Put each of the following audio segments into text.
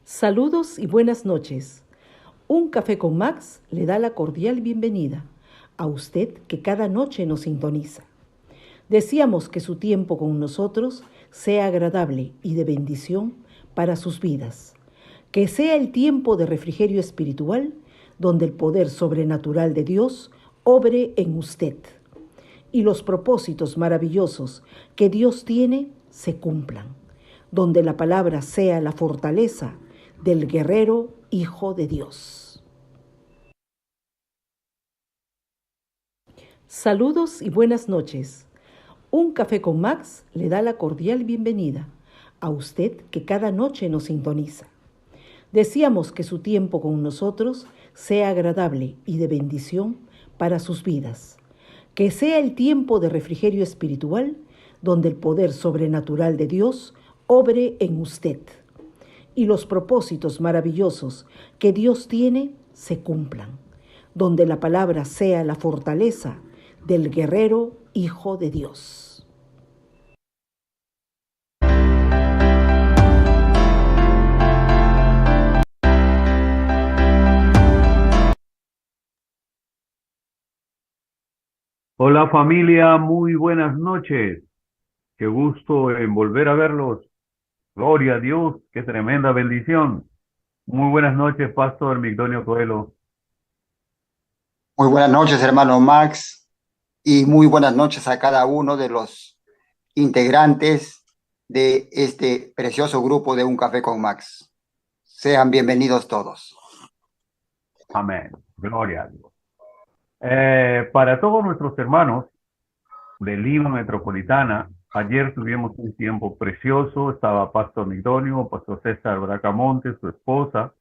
Saludos y buenas noches. Un café con Max le da la cordial bienvenida a usted que cada noche nos sintoniza. Deseamos que su tiempo con nosotros sea agradable y de bendición para sus vidas. Que sea el tiempo de refrigerio espiritual donde el poder sobrenatural de Dios obre en usted y los propósitos maravillosos que Dios tiene se cumplan, donde la palabra sea la fortaleza del guerrero Hijo de Dios. Saludos y buenas noches. Un café con Max le da la cordial bienvenida a usted que cada noche nos sintoniza. Deseamos que su tiempo con nosotros sea agradable y de bendición para sus vidas. Que sea el tiempo de refrigerio espiritual donde el poder sobrenatural de Dios obre en usted y los propósitos maravillosos que Dios tiene se cumplan, donde la palabra sea la fortaleza del guerrero Hijo de Dios. Hola familia, muy buenas noches. Qué gusto en volver a verlos. Gloria a Dios, qué tremenda bendición. Muy buenas noches, Pastor Migdonio Coelho. Muy buenas noches, hermano Max, y muy buenas noches a cada uno de los integrantes de este precioso grupo de Un Café con Max. Sean bienvenidos todos. Amén. Gloria a Dios. Para todos nuestros hermanos de Lima Metropolitana, ayer tuvimos un tiempo precioso. Estaba Pastor Migdonio, Pastor César Bracamonte, su esposa,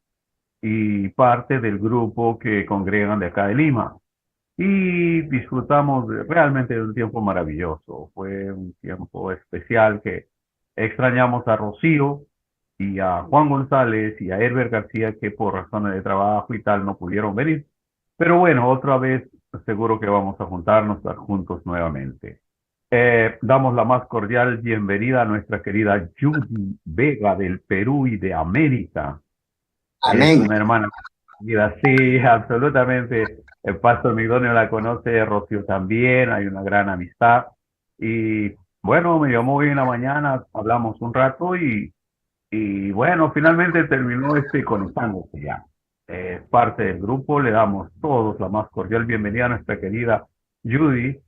y parte del grupo que congregan de acá de Lima. Y disfrutamos realmente de un tiempo maravilloso. Fue un tiempo especial que extrañamos a Rocío y a Juan González y a Herbert García que por razones de trabajo y tal no pudieron venir. Pero bueno, otra vez seguro que vamos a juntarnos, estar juntos nuevamente. Damos la más cordial bienvenida a nuestra querida Judy Vega del Perú y de América. Es Amén. una hermana querida, sí, absolutamente. El pastor Migdonio la conoce, Rocío también, hay una gran amistad. Y bueno, me llamó hoy en la mañana, hablamos un rato y bueno, finalmente terminó conectándose ya. Es parte del grupo, le damos todos la más cordial bienvenida a nuestra querida Judy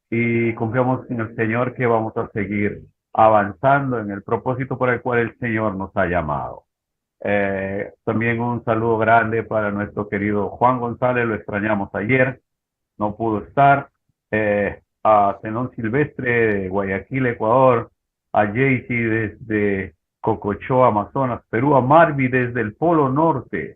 y confiamos en el Señor que vamos a seguir avanzando en el propósito por el cual el Señor nos ha llamado. También un saludo grande para nuestro querido Juan González, lo extrañamos ayer, no pudo estar. A Zenón Silvestre de Guayaquil, Ecuador, a Jaycee desde Cocochó, Amazonas, Perú, a Marvi desde el Polo Norte.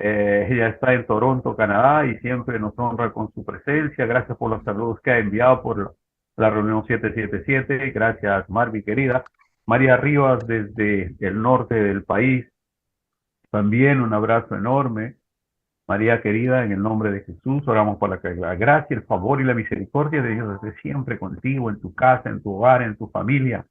Ella está en Toronto, Canadá, y siempre nos honra con su presencia. Gracias por los saludos que ha enviado por la reunión 777. Gracias, Marvi, querida. María Rivas desde el norte del país, también un abrazo enorme. María querida, en el nombre de Jesús, oramos para que la gracia, el favor y la misericordia de Dios esté siempre contigo, en tu casa, en tu hogar, en tu familia.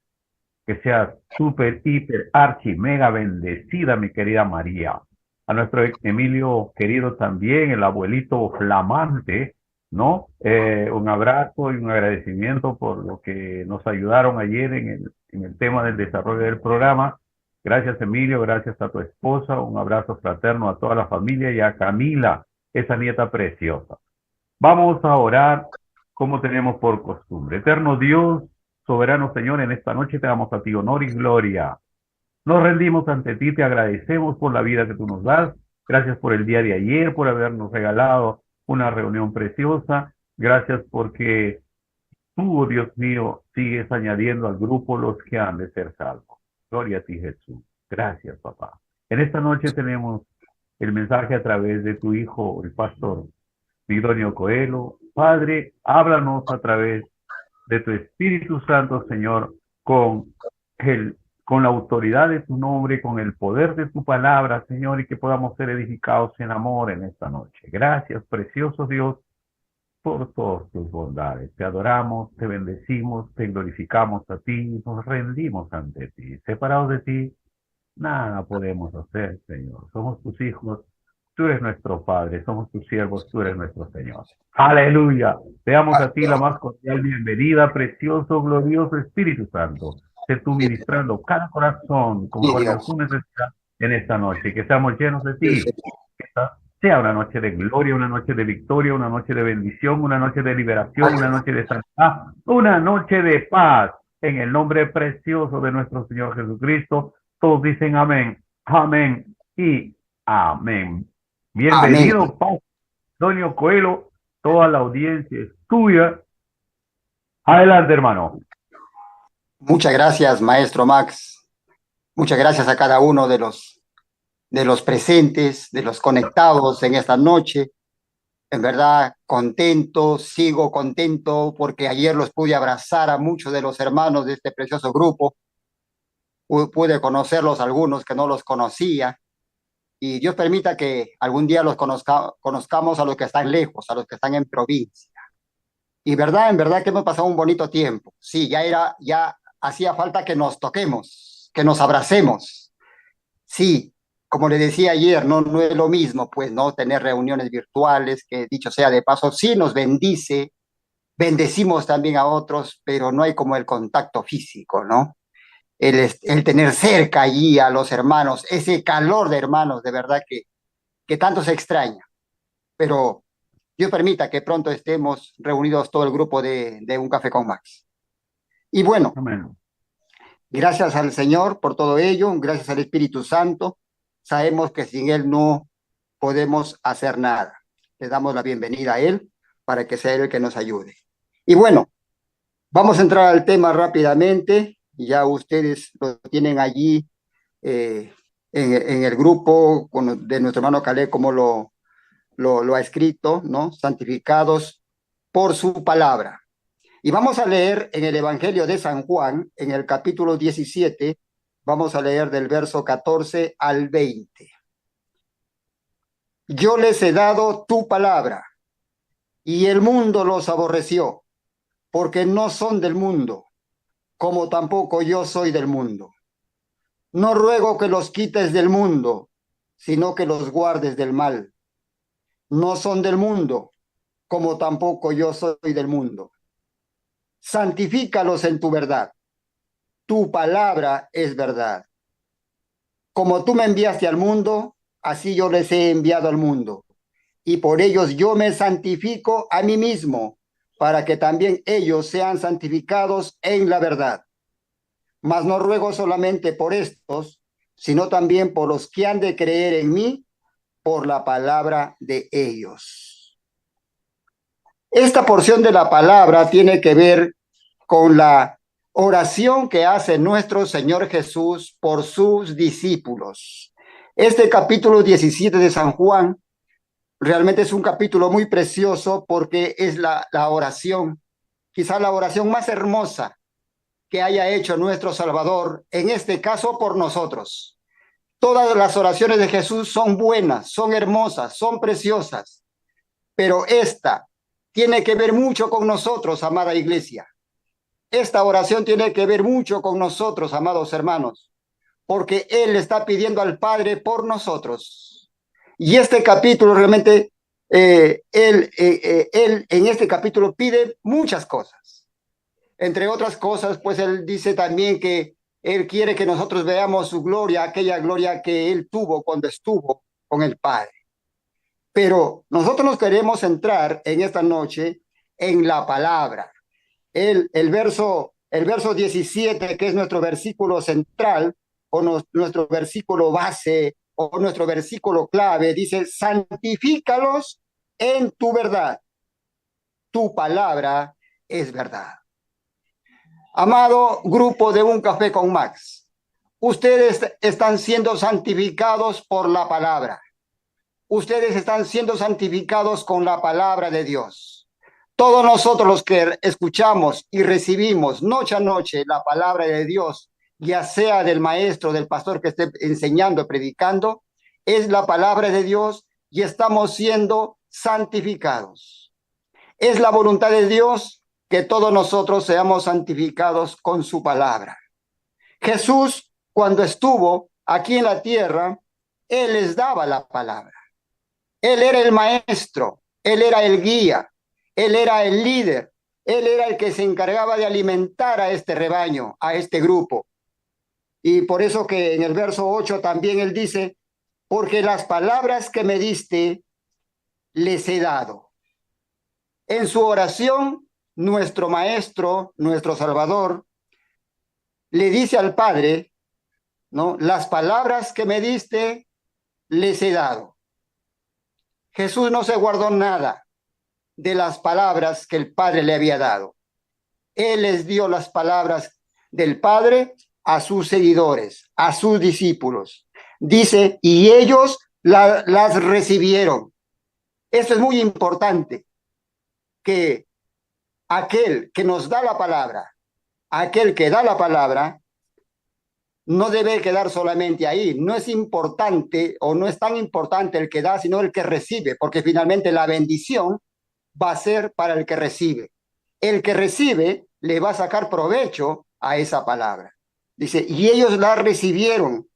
Que seas súper, hiper, archi, mega bendecida, mi querida María. A nuestro Emilio querido también, el abuelito flamante, ¿no? Un abrazo y un agradecimiento por lo que nos ayudaron ayer en el tema del desarrollo del programa. Gracias, Emilio, gracias a tu esposa, un abrazo fraterno a toda la familia y a Camila, esa nieta preciosa. Vamos a orar como tenemos por costumbre. Eterno Dios, soberano Señor, en esta noche te damos a ti honor y gloria. Nos rendimos ante ti, te agradecemos por la vida que tú nos das. Gracias por el día de ayer, por habernos regalado una reunión preciosa. Gracias porque tú, oh Dios mío, sigues añadiendo al grupo los que han de ser salvos. Gloria a ti, Jesús. Gracias, papá. En esta noche tenemos el mensaje a través de tu hijo, el pastor Migdonio Coelho. Padre, háblanos a través de tu Espíritu Santo, Señor, con el, con la autoridad de tu nombre, con el poder de tu palabra, Señor, y que podamos ser edificados en amor en esta noche. Gracias, precioso Dios, por todas tus bondades. Te adoramos, te bendecimos, te glorificamos a ti, nos rendimos ante ti. Separados de ti, Nada podemos hacer, Señor. Somos tus hijos, tú eres nuestro Padre, somos tus siervos, tú eres nuestro Señor. Aleluya. Te damos a ti la más cordial bienvenida, precioso, glorioso Espíritu Santo. Sé tú ministrando cada corazón Sí, conforme a Dios. su necesidad en esta noche. Que seamos llenos de Sí, ti. Que esta sea una noche de gloria, una noche de victoria, una noche de bendición, una noche de liberación, una noche de sanidad, una noche de paz. En el nombre precioso de nuestro Señor Jesucristo, todos dicen amén, amén y amén. Amén. Bienvenido, Pastor Antonio Coelho, toda la audiencia es tuya. Adelante, hermano. Muchas gracias, maestro Max. Muchas gracias a cada uno de los presentes, de los conectados en esta noche. En verdad, contento, sigo contento porque ayer los pude abrazar a muchos de los hermanos de este precioso grupo. Pude conocerlos algunos que no los conocía. Y Dios permita que algún día los conozcamos a los que están lejos, a los que están en provincia. Y verdad, en verdad que hemos pasado un bonito tiempo. Sí, ya hacía falta que nos toquemos, que nos abracemos. Sí, como le decía ayer, no es lo mismo, pues, ¿no? Tener reuniones virtuales, que dicho sea de paso, sí nos bendice, bendecimos también a otros, pero no hay como el contacto físico, ¿no? El tener cerca allí a los hermanos, ese calor de hermanos, de verdad que tanto se extraña. Pero Dios permita que pronto estemos reunidos todo el grupo de Un Café con Max. Y bueno, Amén. gracias al Señor por todo ello, gracias al Espíritu Santo. Sabemos que sin Él no podemos hacer nada. Le damos la bienvenida a Él para que sea Él el que nos ayude. Y bueno, vamos a entrar al tema rápidamente. Ya ustedes lo tienen allí en el grupo de nuestro hermano Caleb, como lo ha escrito, ¿no? Santificados por su palabra. Y vamos a leer en el Evangelio de San Juan, en el capítulo 17, vamos a leer del verso 14 al 20. Yo les he dado tu palabra, y el mundo los aborreció, porque no son del mundo, como tampoco yo soy del mundo. No ruego que los quites del mundo, sino que los guardes del mal. No son del mundo, como tampoco yo soy del mundo. Santifícalos en tu verdad. Tu palabra es verdad. Como tú me enviaste al mundo, así yo les he enviado al mundo. Y por ellos yo me santifico a mí mismo, para que también ellos sean santificados en la verdad. Mas no ruego solamente por estos, sino también por los que han de creer en mí por la palabra de ellos. Esta porción de la palabra tiene que ver con la oración que hace nuestro Señor Jesús por sus discípulos. Este capítulo 17 de San Juan realmente es un capítulo muy precioso porque es la oración, quizá la oración más hermosa que haya hecho nuestro Salvador, en este caso por nosotros. Todas las oraciones de Jesús son buenas, son hermosas, son preciosas, pero esta tiene que ver mucho con nosotros, amada iglesia. Esta oración tiene que ver mucho con nosotros, amados hermanos, porque Él está pidiendo al Padre por nosotros. Y este capítulo realmente, él en este capítulo pide muchas cosas. Entre otras cosas, pues Él dice también que Él quiere que nosotros veamos su gloria, aquella gloria que Él tuvo cuando estuvo con el Padre. Pero nosotros nos queremos centrar en esta noche en la palabra. El verso 17, que es nuestro versículo central, o nuestro versículo base, o nuestro versículo clave, dice, santifícalos en tu verdad. Tu palabra es verdad. Amado grupo de Un Café con Max, ustedes están siendo santificados por la palabra. Ustedes están siendo santificados con la palabra de Dios. Todos nosotros los que escuchamos y recibimos noche a noche la palabra de Dios, ya sea del maestro, del pastor que esté enseñando, predicando, es la palabra de Dios y estamos siendo santificados. Es la voluntad de Dios que todos nosotros seamos santificados con su palabra. Jesús, cuando estuvo aquí en la tierra, Él les daba la palabra. Él era el maestro, Él era el guía, Él era el líder, Él era el que se encargaba de alimentar a este rebaño, a este grupo. Y por eso que en el verso 8 también Él dice, porque las palabras que me diste, les he dado. En su oración, nuestro maestro, nuestro Salvador, le dice al Padre, ¿no? Las palabras que me diste, les he dado. Jesús no se guardó nada de las palabras que el Padre le había dado. Él les dio las palabras del Padre a sus seguidores, a sus discípulos. Dice, y ellos las recibieron. Esto es muy importante, que aquel que nos da la palabra, aquel que da la palabra, no debe quedar solamente ahí. No es importante o no es tan importante el que da, sino el que recibe, porque finalmente la bendición va a ser para el que recibe. El que recibe le va a sacar provecho a esa palabra. Dice, y ellos la recibieron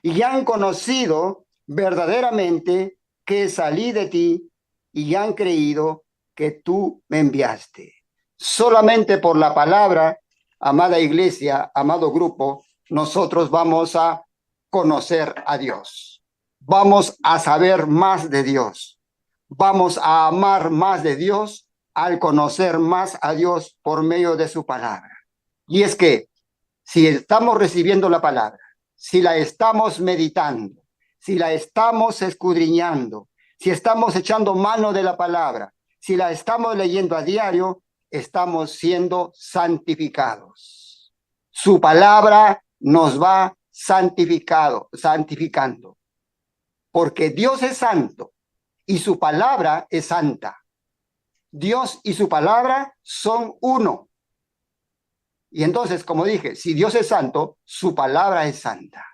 y han conocido verdaderamente que salí de ti y han creído que tú me enviaste. Solamente por la palabra, amada iglesia, amado grupo, nosotros vamos a conocer a Dios. Vamos a saber más de Dios. Vamos a amar más de Dios al conocer más a Dios por medio de su palabra. Y es que si estamos recibiendo la palabra, si la estamos meditando, si la estamos escudriñando, si estamos echando mano de la palabra, si la estamos leyendo a diario, estamos siendo santificados. Su palabra nos va santificando, porque Dios es santo y su palabra es santa. Dios y su palabra son uno. Y entonces, como dije, si Dios es santo, su palabra es santa.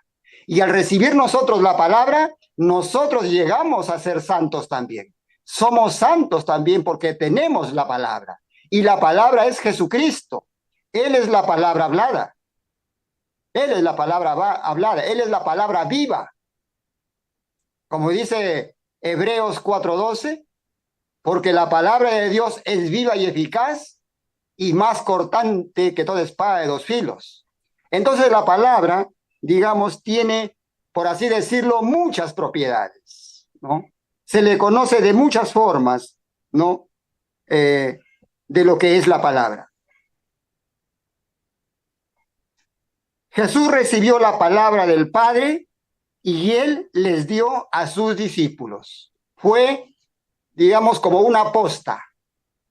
Y al recibir nosotros la palabra, nosotros llegamos a ser santos también. Somos santos también porque tenemos la palabra. Y la palabra es Jesucristo. Él es la palabra hablada. Él es la palabra hablada. Él es la palabra viva. Como dice Hebreos 4:12, porque la palabra de Dios es viva y eficaz y más cortante que toda espada de dos filos. Entonces la palabra, digamos, tiene, por así decirlo, muchas propiedades, ¿no? Se le conoce de muchas formas, ¿no? De lo que es la palabra. Jesús recibió la palabra del Padre y él les dio a sus discípulos. Fue, digamos, como una posta.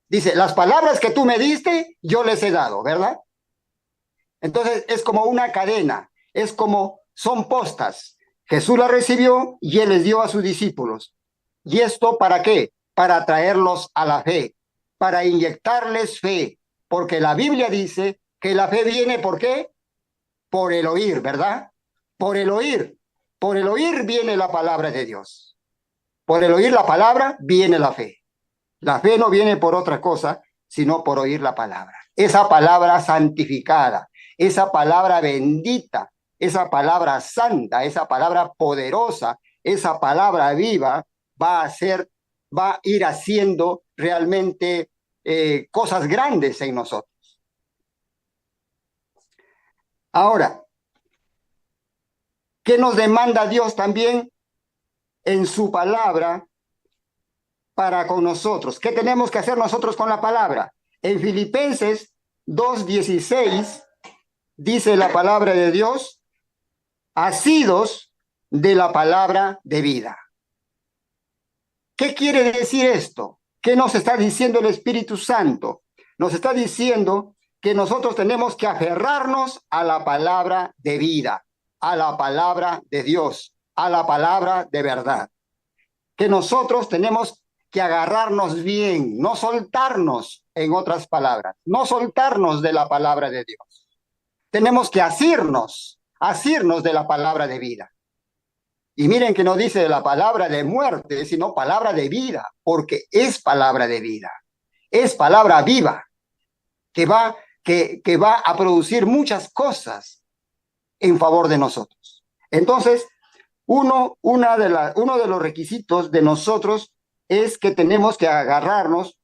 Dice, las palabras que tú me diste, yo les he dado, ¿verdad? Entonces es como una cadena, es como, son postas. Jesús las recibió y él les dio a sus discípulos. ¿Y esto para qué? Para traerlos a la fe, para inyectarles fe, porque la Biblia dice que la fe viene, ¿por qué? Por el oír, ¿verdad? Por el oír viene la palabra de Dios. Por el oír la palabra viene la fe. La fe no viene por otra cosa, sino por oír la palabra. Esa palabra santificada, esa palabra bendita, esa palabra santa, esa palabra poderosa, esa palabra viva, va a ir haciendo realmente cosas grandes en nosotros. Ahora, ¿qué nos demanda Dios también en su palabra para con nosotros? ¿Qué tenemos que hacer nosotros con la palabra? En Filipenses 2:16 dice la palabra de Dios, asidos de la palabra de vida. ¿Qué quiere decir esto? ¿Qué nos está diciendo el Espíritu Santo? Nos está diciendo que nosotros tenemos que aferrarnos a la palabra de vida, a la palabra de Dios, a la palabra de verdad. Que nosotros tenemos que agarrarnos bien, no soltarnos, en otras palabras, no soltarnos de la palabra de Dios. Tenemos que asirnos de la palabra de vida. Y miren que no dice la palabra de muerte, sino palabra de vida, porque es palabra de vida, es palabra viva, que va a producir muchas cosas en favor de nosotros. Entonces, uno de los requisitos de nosotros es que tenemos que agarrarnos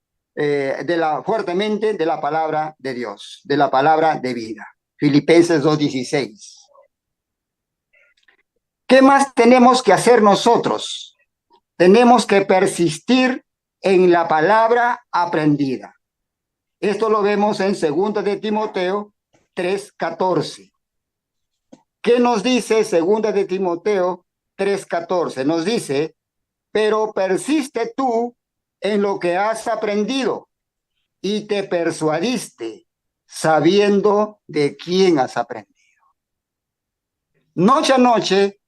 fuertemente de la palabra de Dios, de la palabra de vida. Filipenses 2:16. ¿Qué más tenemos que hacer nosotros? Tenemos que persistir en la palabra aprendida. Esto lo vemos en 2 de Timoteo 3:14. ¿Qué nos dice 2 de Timoteo 3:14? Nos dice, pero persiste tú en lo que has aprendido y te persuadiste sabiendo de quién has aprendido. Noche a noche,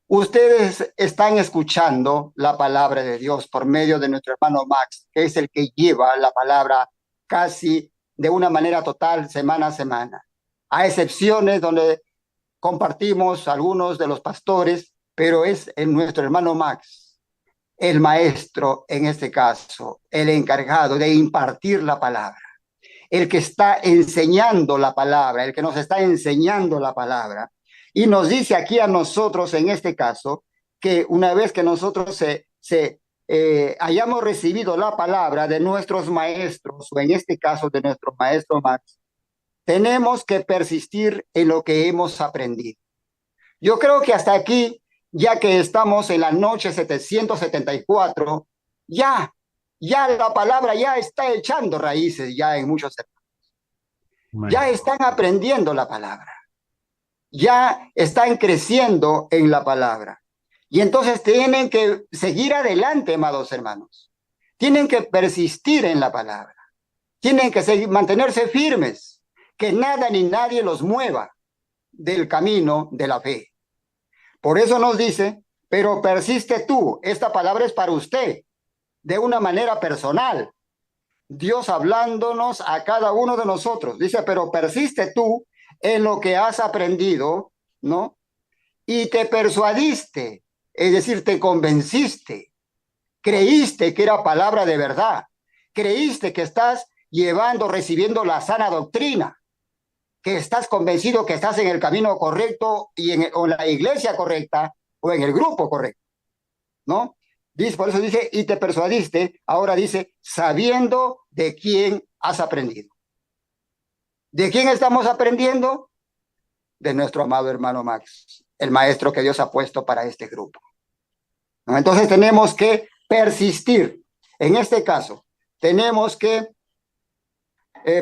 ustedes están escuchando la palabra de Dios por medio de nuestro hermano Max, que es el que lleva la palabra casi de una manera total semana a semana. A excepciones donde compartimos algunos de los pastores, pero es nuestro hermano Max, el maestro en este caso, el encargado de impartir la palabra, el que está enseñando la palabra, el que nos está enseñando la palabra. Y nos dice aquí a nosotros en este caso que una vez que nosotros hayamos recibido la palabra de nuestros maestros, o en este caso de nuestro maestro Max, tenemos que persistir en lo que hemos aprendido. Yo creo que hasta aquí, ya que estamos en la noche 774, ya la palabra ya está echando raíces ya en muchos hermanos. Ya están aprendiendo la palabra. Ya están creciendo en la palabra. Y entonces tienen que seguir adelante, amados hermanos. Tienen que persistir en la palabra. Tienen que mantenerse firmes, que nada ni nadie los mueva del camino de la fe. Por eso nos dice, pero persiste tú. Esta palabra es para usted, de una manera personal. Dios hablándonos a cada uno de nosotros. Dice, pero persiste tú en lo que has aprendido, ¿no? Y te persuadiste, es decir, te convenciste, creíste que era palabra de verdad, creíste que estás recibiendo la sana doctrina, que estás convencido que estás en el camino correcto o en la iglesia correcta o en el grupo correcto, ¿no? Dice, por eso dice, y te persuadiste, ahora dice, sabiendo de quién has aprendido. ¿De quién estamos aprendiendo? De nuestro amado hermano Max, el maestro que Dios ha puesto para este grupo. ¿No? Entonces tenemos que persistir. En este caso, tenemos que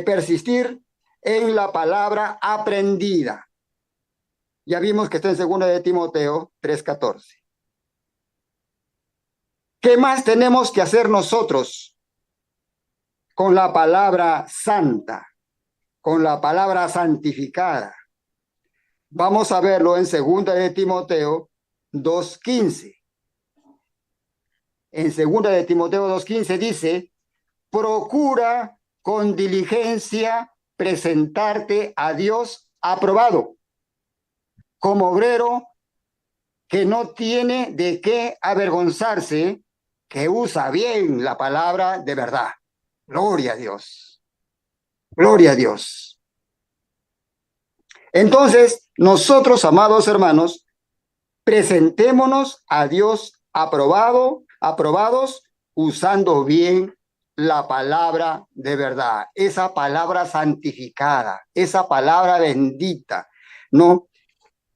persistir en la palabra aprendida. Ya vimos que está en 2 de Timoteo 3:14. ¿Qué más tenemos que hacer nosotros con la palabra santa, con la palabra santificada? Vamos a verlo en 2 de Timoteo 2:15. En 2 de Timoteo 2:15 dice, procura con diligencia presentarte a Dios aprobado, como obrero que no tiene de qué avergonzarse, que usa bien la palabra de verdad. Gloria a Dios. Gloria a Dios. Entonces, nosotros, amados hermanos, presentémonos a Dios aprobados, usando bien la palabra de verdad, esa palabra santificada, esa palabra bendita, ¿no?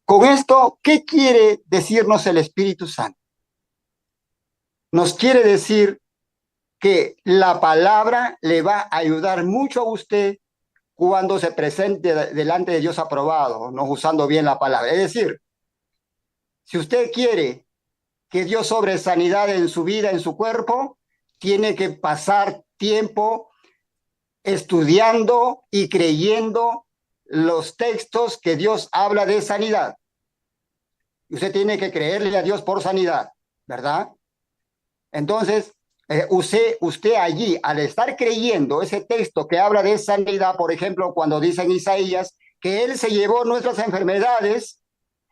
Con esto, ¿qué quiere decirnos el Espíritu Santo? Nos quiere decir que la palabra le va a ayudar mucho a usted cuando se presente delante de Dios aprobado, no usando bien la palabra. Es decir, si usted quiere que Dios sobre sanidad en su vida, en su cuerpo, tiene que pasar tiempo estudiando y creyendo los textos que Dios habla de sanidad. Usted tiene que creerle a Dios por sanidad, ¿verdad? Entonces, usted allí, al estar creyendo ese texto que habla de sanidad, por ejemplo, cuando dice en Isaías que Él se llevó nuestras enfermedades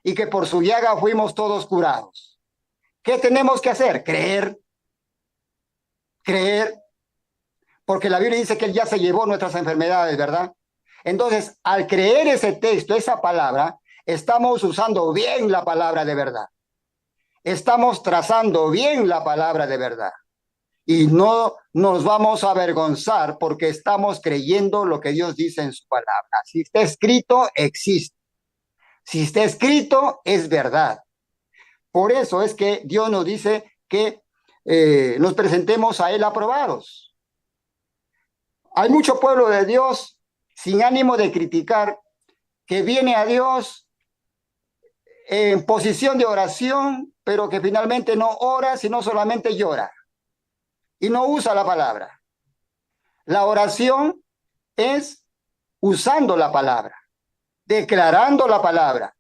y que por su llaga fuimos todos curados. ¿Qué tenemos que hacer? Creer, porque la Biblia dice que Él ya se llevó nuestras enfermedades, ¿verdad? Entonces, al creer ese texto, esa palabra, estamos usando bien la palabra de verdad. Estamos trazando bien la palabra de verdad. Y no nos vamos a avergonzar porque estamos creyendo lo que Dios dice en su palabra. Si está escrito, existe. Si está escrito, es verdad. Por eso es que Dios nos dice que nos presentemos a Él aprobados. Hay mucho pueblo de Dios sin ánimo de criticar que viene a Dios en posición de oración, pero que finalmente no ora, sino solamente llora y no usa la palabra. La oración es usando la palabra, declarando la palabra.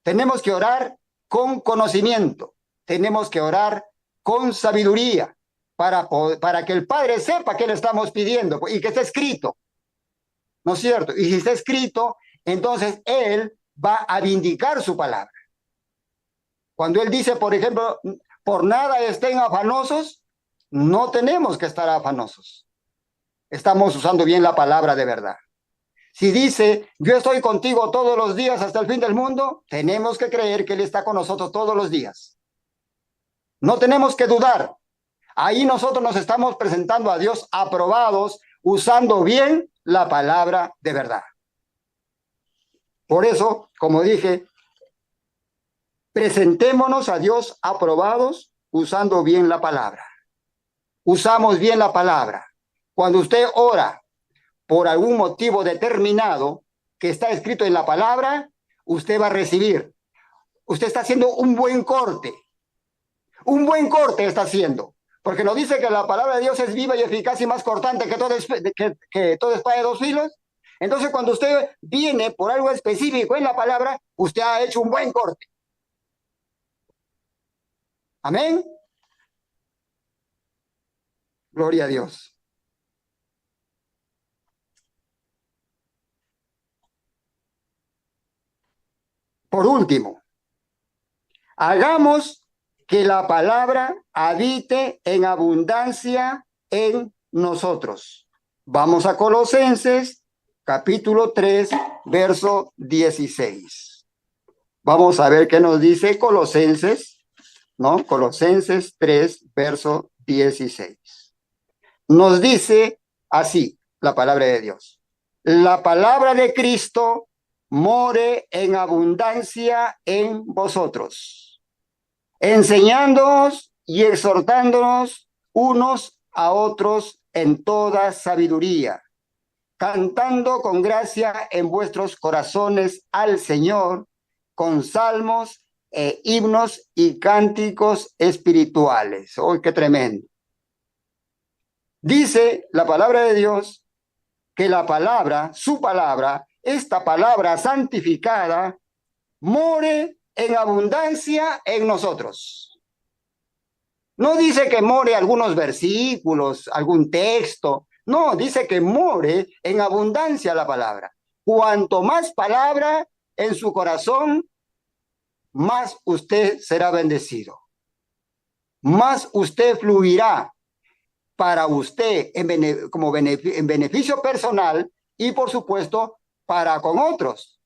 Tenemos que orar con conocimiento, tenemos que orar con sabiduría para que el Padre sepa qué le estamos pidiendo y que esté escrito, ¿no es cierto? Y si está escrito, entonces Él va a vindicar su palabra. Cuando Él dice, por ejemplo, por nada estén afanosos, no tenemos que estar afanosos. Estamos usando bien la palabra de verdad. Si dice, yo estoy contigo todos los días hasta el fin del mundo, tenemos que creer que Él está con nosotros todos los días. No tenemos que dudar. Ahí nosotros nos estamos presentando a Dios aprobados, usando bien la palabra de verdad. Por eso, como dije, presentémonos a Dios aprobados, usando bien la palabra. Usamos bien la palabra. Cuando usted ora por algún motivo determinado que está escrito en la palabra, usted va a recibir. Usted está haciendo un buen corte. Un buen corte está haciendo. Porque nos dice que la palabra de Dios es viva y eficaz y más cortante que toda espada de dos filos. Entonces, cuando usted viene por algo específico en la palabra, usted ha hecho un buen corte. Amén. Gloria a Dios. Por último, hagamos que la palabra habite en abundancia en nosotros. Vamos a Colosenses, capítulo 3, verso 16. Vamos a ver qué nos dice Colosenses, ¿no? Colosenses 3, verso 16. Nos dice así la palabra de Dios. La palabra de Cristo more en abundancia en vosotros, enseñándoos y exhortándonos unos a otros en toda sabiduría, cantando con gracia en vuestros corazones al Señor, con salmos e himnos y cánticos espirituales. ¡Oh, qué tremendo! Dice la palabra de Dios que la palabra, su palabra, esta palabra santificada, more en abundancia en nosotros. No dice que more algunos versículos, algún texto. No, dice que more en abundancia la palabra. Cuanto más palabra en su corazón, más usted será bendecido. Más usted fluirá para usted en beneficio personal y, por supuesto, para con otros.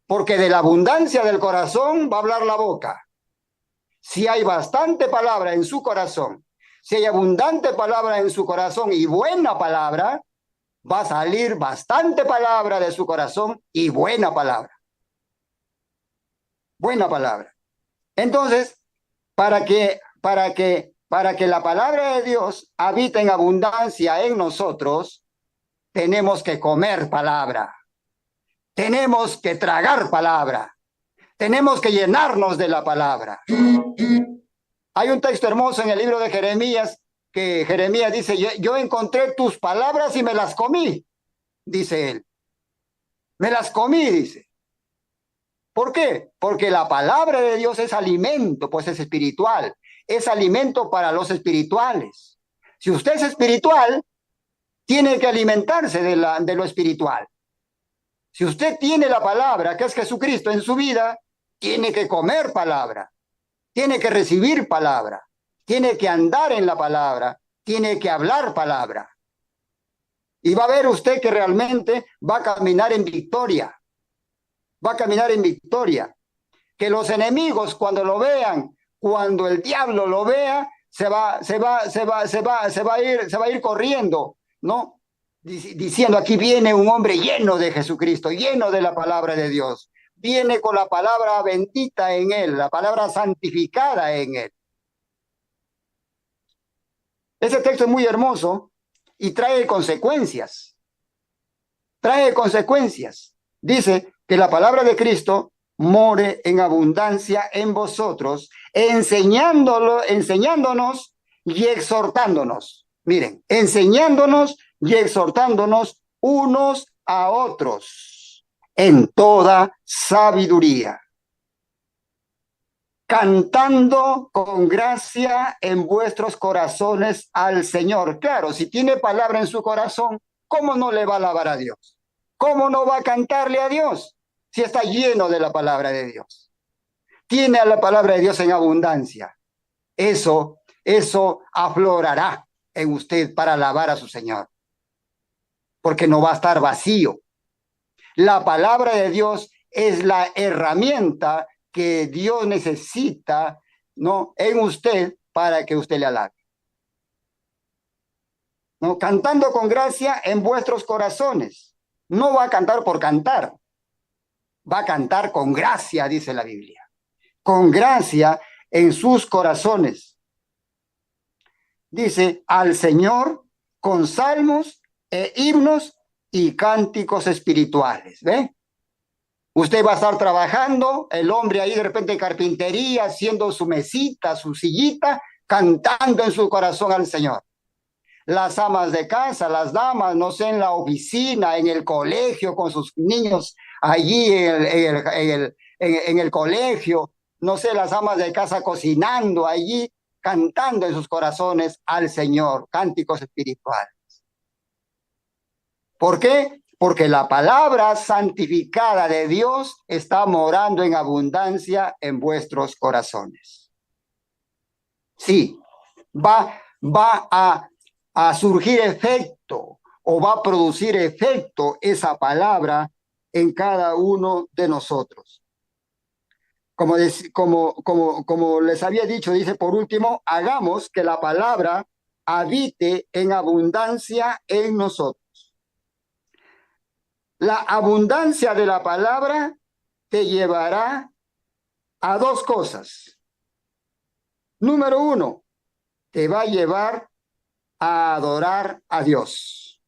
Porque de la abundancia del corazón va a hablar la boca. Si hay bastante palabra en su corazón, si hay abundante palabra en su corazón y buena palabra, va a salir bastante palabra de su corazón y buena palabra. Buena palabra. Entonces, para que la palabra de Dios habite en abundancia en nosotros, tenemos que comer palabra. Tenemos que tragar palabra. Tenemos que llenarnos de la palabra. Hay un texto hermoso en el libro de Jeremías, que Jeremías dice, yo encontré tus palabras y me las comí, dice él. Me las comí, dice. ¿Por qué? Porque la palabra de Dios es alimento, pues es espiritual. Es alimento para los espirituales. Si usted es espiritual, tiene que alimentarse de lo espiritual. Si usted tiene la palabra, que es Jesucristo, en su vida, tiene que comer palabra, tiene que recibir palabra, tiene que andar en la palabra, tiene que hablar palabra. Y va a ver usted que realmente va a caminar en victoria. va a caminar en victoria. Que los enemigos cuando lo vean, cuando el diablo lo vea, se va a ir corriendo, ¿no? Diciendo, aquí viene un hombre lleno de Jesucristo, lleno de la palabra de Dios. Viene con la palabra bendita en él, la palabra santificada en él. Ese texto es muy hermoso y trae consecuencias. Trae consecuencias. Dice que la palabra de Cristo more en abundancia en vosotros, enseñándonos y exhortándonos. Miren, enseñándonos y exhortándonos unos a otros en toda sabiduría, cantando con gracia en vuestros corazones al Señor. Claro, si tiene palabra en su corazón, ¿cómo no le va a alabar a Dios? ¿Cómo no va a cantarle a Dios si está lleno de la palabra de Dios? Tiene a la palabra de Dios en abundancia. Eso aflorará en usted para alabar a su Señor, porque no va a estar vacío. La palabra de Dios es la herramienta que Dios necesita, ¿no?, en usted para que usted le alabe, ¿no? Cantando con gracia en vuestros corazones. No va a cantar por cantar, va a cantar con gracia, dice la Biblia. Con gracia en sus corazones. Dice, al Señor con salmos e himnos y cánticos espirituales. ¿Ve? Usted va a estar trabajando, el hombre ahí de repente en carpintería, haciendo su mesita, su sillita, cantando en su corazón al Señor. Las amas de casa, las damas, no sé, en la oficina, en el colegio, con sus niños allí en el colegio, no sé, las amas de casa cocinando allí, cantando en sus corazones al Señor, cánticos espirituales. ¿Por qué? Porque la palabra santificada de Dios está morando en abundancia en vuestros corazones. Sí, va a surgir efecto o va a producir efecto esa palabra en cada uno de nosotros. Como les había dicho, dice por último, hagamos que la palabra habite en abundancia en nosotros. La abundancia de la palabra te llevará a dos cosas. Número uno, te va a llevar a adorar a Dios.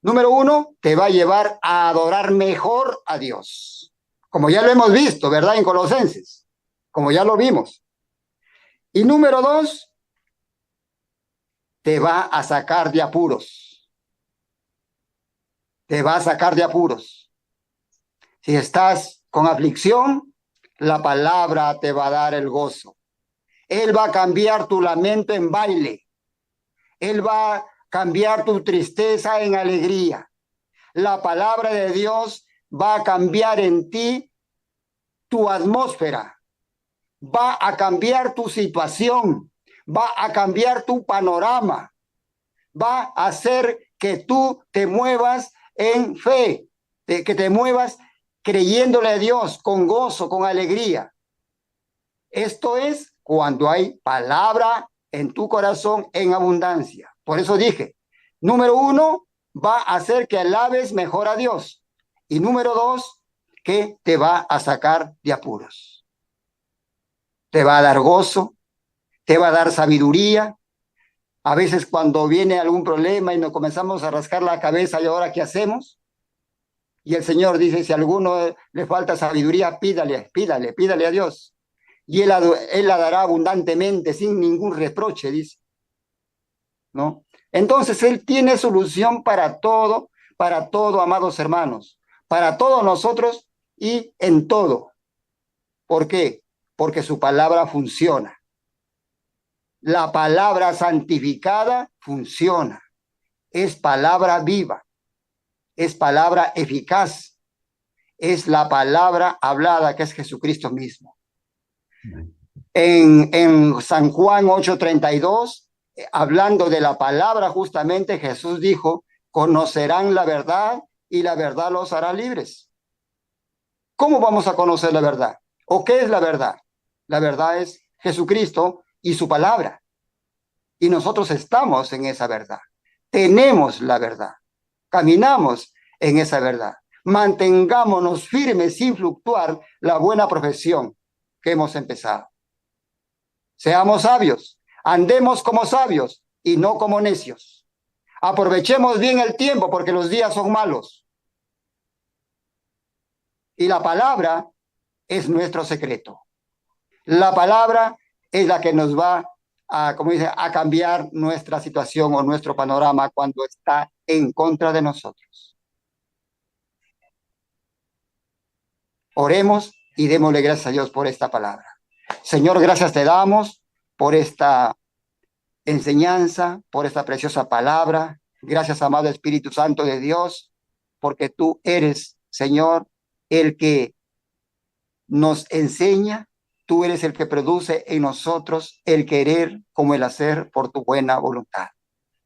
Número uno, te va a llevar a adorar mejor a Dios. Como ya lo hemos visto, ¿verdad? En Colosenses, como ya lo vimos. Y número dos, te va a sacar de apuros. Te va a sacar de apuros. Si estás con aflicción, la palabra te va a dar el gozo. Él va a cambiar tu lamento en baile. Él va a cambiar tu tristeza en alegría. La palabra de Dios va a cambiar en ti tu atmósfera. Va a cambiar tu situación. Va a cambiar tu panorama. Va a hacer que tú te muevas en fe, que te muevas creyéndole a Dios con gozo, con alegría. Esto es cuando hay palabra en tu corazón en abundancia. Por eso dije, número uno, va a hacer que alabes mejor a Dios. Y número dos, que te va a sacar de apuros. Te va a dar gozo, te va a dar sabiduría. A veces cuando viene algún problema y nos comenzamos a rascar la cabeza, ¿y ahora qué hacemos? Y el Señor dice, si a alguno le falta sabiduría, pídale a Dios. Y él la dará abundantemente, sin ningún reproche, dice, ¿no? Entonces, Él tiene solución para todo, amados hermanos, para todos nosotros y en todo. ¿Por qué? Porque su palabra funciona. La palabra santificada funciona. Es palabra viva, es palabra eficaz, es la palabra hablada que es Jesucristo mismo. En San Juan 8:32, hablando de la palabra, justamente Jesús dijo, conocerán la verdad y la verdad los hará libres. ¿Cómo vamos a conocer la verdad? ¿O qué es la verdad? La verdad es Jesucristo y su palabra. Y nosotros estamos en esa verdad. Tenemos la verdad. Caminamos en esa verdad. Mantengámonos firmes sin fluctuar la buena profesión que hemos empezado. Seamos sabios, andemos como sabios y no como necios. Aprovechemos bien el tiempo porque los días son malos. Y la palabra es nuestro secreto. La palabra es la que nos va a, como dice, a cambiar nuestra situación o nuestro panorama cuando está en contra de nosotros. Oremos y démosle gracias a Dios por esta palabra. Señor, gracias te damos por esta enseñanza, por esta preciosa palabra. Gracias, amado Espíritu Santo de Dios, porque tú eres, Señor, el que nos enseña. Tú eres el que produce en nosotros el querer como el hacer por tu buena voluntad.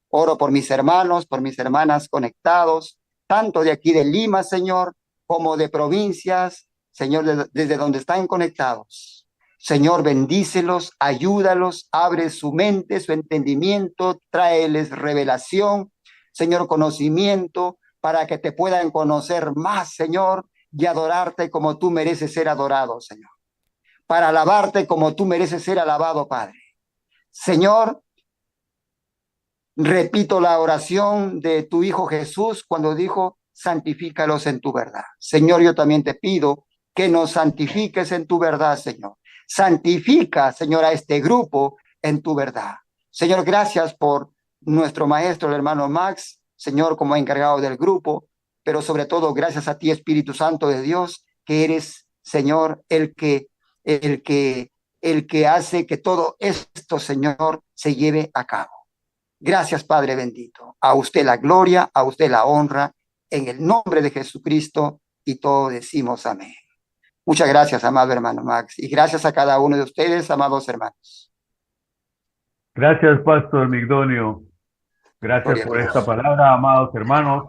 Oro por mis hermanos, por mis hermanas conectados, tanto de aquí de Lima, Señor, como de provincias, Señor, desde donde están conectados. Señor, bendícelos, ayúdalos, abre su mente, su entendimiento, tráeles revelación, Señor, conocimiento, para que te puedan conocer más, Señor, y adorarte como tú mereces ser adorado, Señor. Para alabarte como tú mereces ser alabado, Padre. Señor, repito la oración de tu Hijo Jesús cuando dijo, santifícalos en tu verdad. Señor, yo también te pido que nos santifiques en tu verdad, Señor. Santifica, Señor, a este grupo en tu verdad. Señor, gracias por nuestro maestro, el hermano Max, Señor, como encargado del grupo, pero sobre todo gracias a ti, Espíritu Santo de Dios, que eres, Señor, el que hace que todo esto, Señor, se lleve a cabo. Gracias, Padre bendito. A usted la gloria, a usted la honra, en el nombre de Jesucristo, y todos decimos amén. Muchas gracias, amado hermano Max, y gracias a cada uno de ustedes, amados hermanos. Gracias, Pastor Migdonio. Gracias por esta palabra, amados hermanos.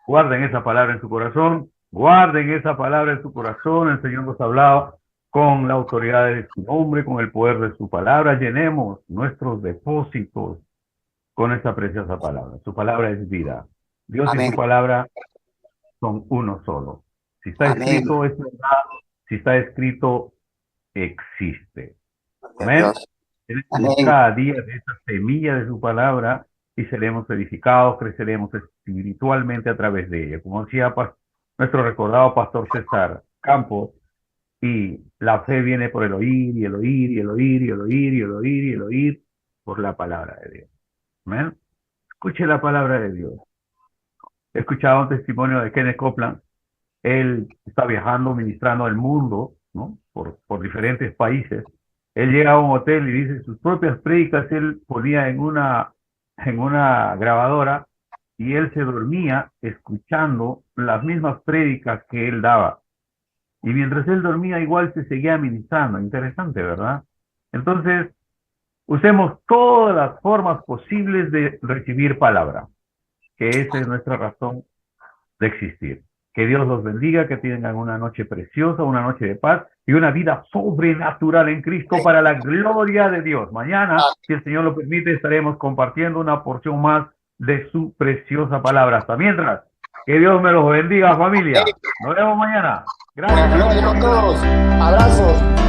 Guarden esa palabra en su corazón. Guarden esa palabra en su corazón. El Señor nos ha hablado con la autoridad de su nombre, con el poder de su palabra. Llenemos nuestros depósitos con esta preciosa palabra. Su palabra es vida. Dios Amén. Y su palabra son uno solo. Si está Amén. Escrito, es verdad. Si está escrito, existe. Amén. Tenemos cada día de esa semilla de su palabra y seremos edificados, creceremos espiritualmente a través de ella. Como decía nuestro recordado pastor César Campos, y la fe viene por el oír, y el oír, y el oír, y el oír, y el oír, y el oír, por la palabra de Dios. Amén. Escuche la palabra de Dios. He escuchado un testimonio de Kenneth Copeland. Él está viajando, ministrando el mundo, ¿no? Por diferentes países. Él llega a un hotel y dice sus propias prédicas, él ponía en una grabadora y él se dormía escuchando las mismas prédicas que él daba. Y mientras él dormía igual se seguía ministrando. Interesante, ¿verdad? Entonces, usemos todas las formas posibles de recibir palabra, que esa es nuestra razón de existir. Que Dios los bendiga, que tengan una noche preciosa, una noche de paz y una vida sobrenatural en Cristo para la gloria de Dios. Mañana, si el Señor lo permite, estaremos compartiendo una porción más de su preciosa palabra. Hasta mientras, que Dios me los bendiga, familia. Nos vemos mañana. Gracias. Buenas noches a todos. Abrazos.